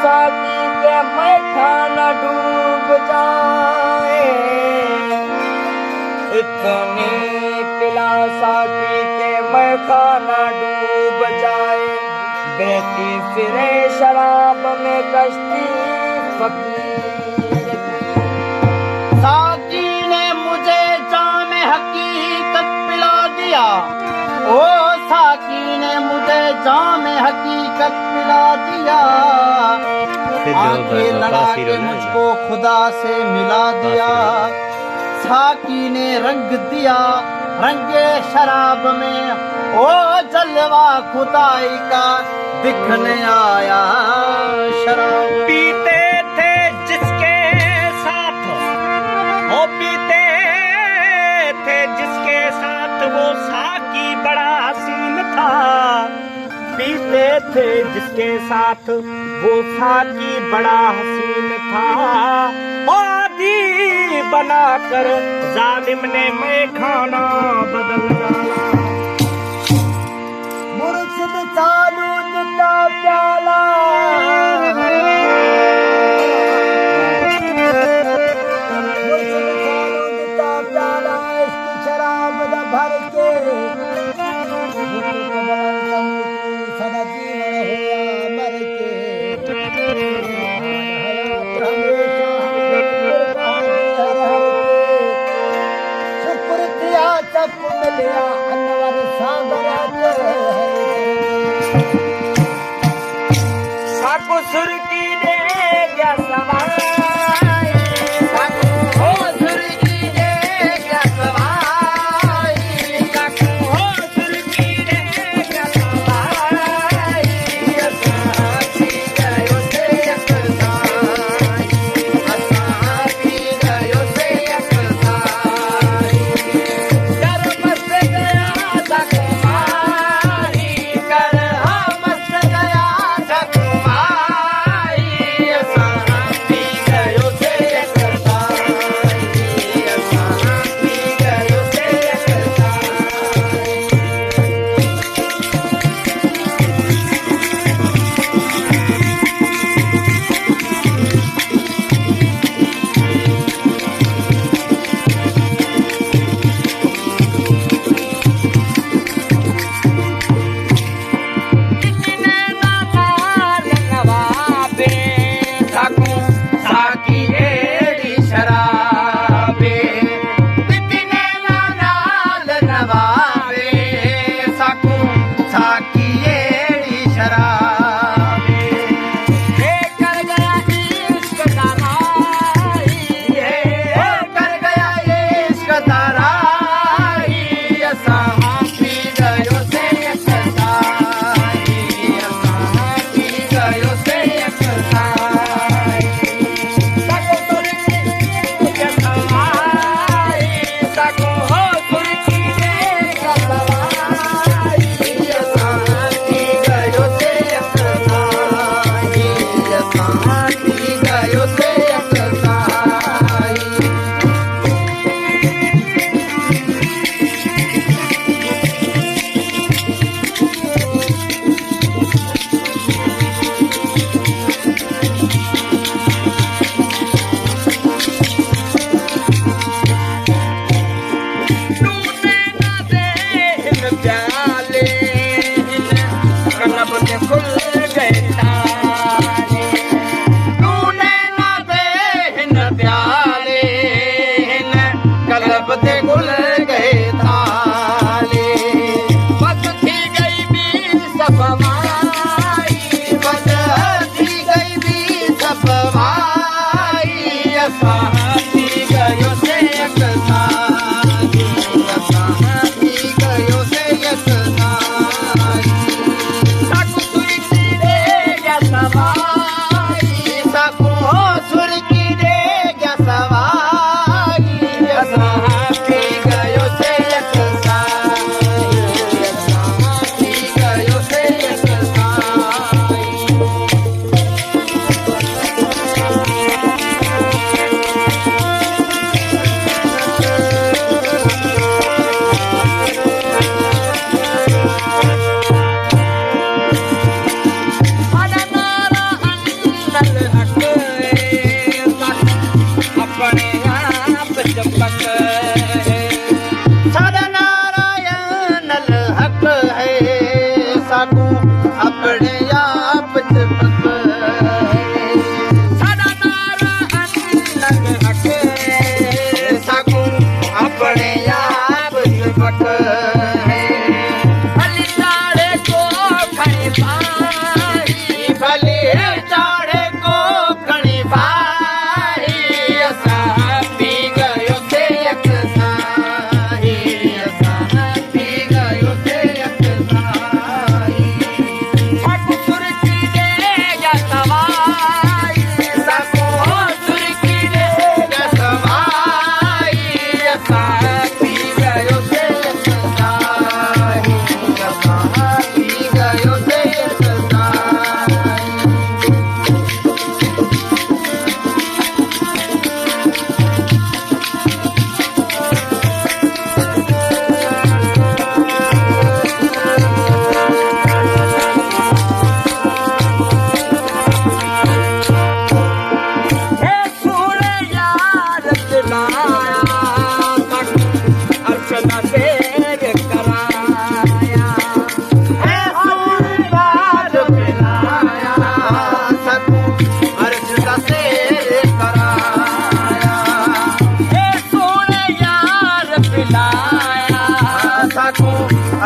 साकी के मैं खाना डूब जाए, इतनी पिला साकी के मैं खाना डूब जाए, बहती फिरे शराब में कश्ती फकीर। साकी ने मुझे जाम हकीकत पिला दिया, ओ साकी ने मुझे जाम हकीकत पिला दिया, आंखें लड़ा के मुझको खुदा से मिला दिया। साकी ने रंग दिया रंगे शराब में, ओ जलवा खुदाई का दिखने आया शराब। पीते थे जिसके साथ, ओ पीते थे जिसके साथ वो साकी बड़ा हसीन था, पीते थे जिसके साथ वो साकी बड़ा हसीन था, आदि बनाकर जालिम ने मैं खाना बदल डाला। मुर्शिद चालू दिता प्याला, मुर्शिद चालू दिता प्याला, इसकी शराब दा भर के सदा जीवन होया मर के, हमेशा शुक्र किया जब मिलिया अनवर सागर साको सुर्की दे गया सवाई, साको हो सुर्की दे गया सवाई, साको हो सुर्की दे गया सवाई, साथी गयो से अकसाई, साथी गयो से अकसाई, कर मस्त गया था कुमारी, कर मस्त गया था कुमारी, साथी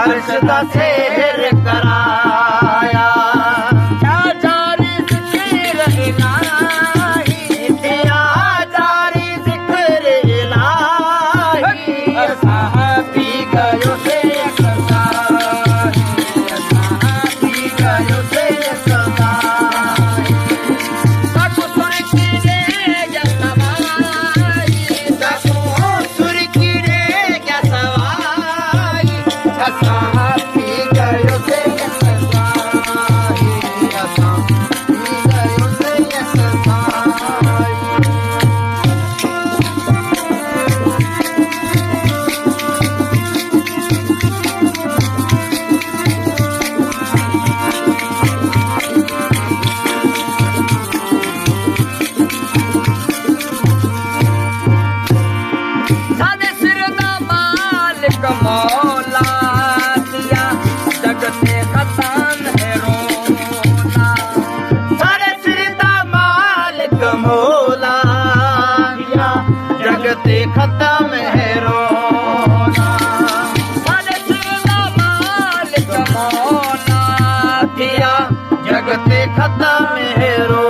अर्श दा शेर कराया क्या जारी जिक्र इलाही दिया जारी जिक्र इलाही असां पी गयो से सदाई असां पी गयो से सदाई ताको सुर की रे क्या सवाई ताको सुर की रे क्या सवाई असां पी गयो से सदाई असां पी गयो से सदाई सादे सिर दा मालिक मौला दिया जगते खत्म है रोना सादे सिर दा मालिक मौला दिया जगते खत्म है रोना सादे सिर दा मालिक मौला दिया जगते खत्म है रोना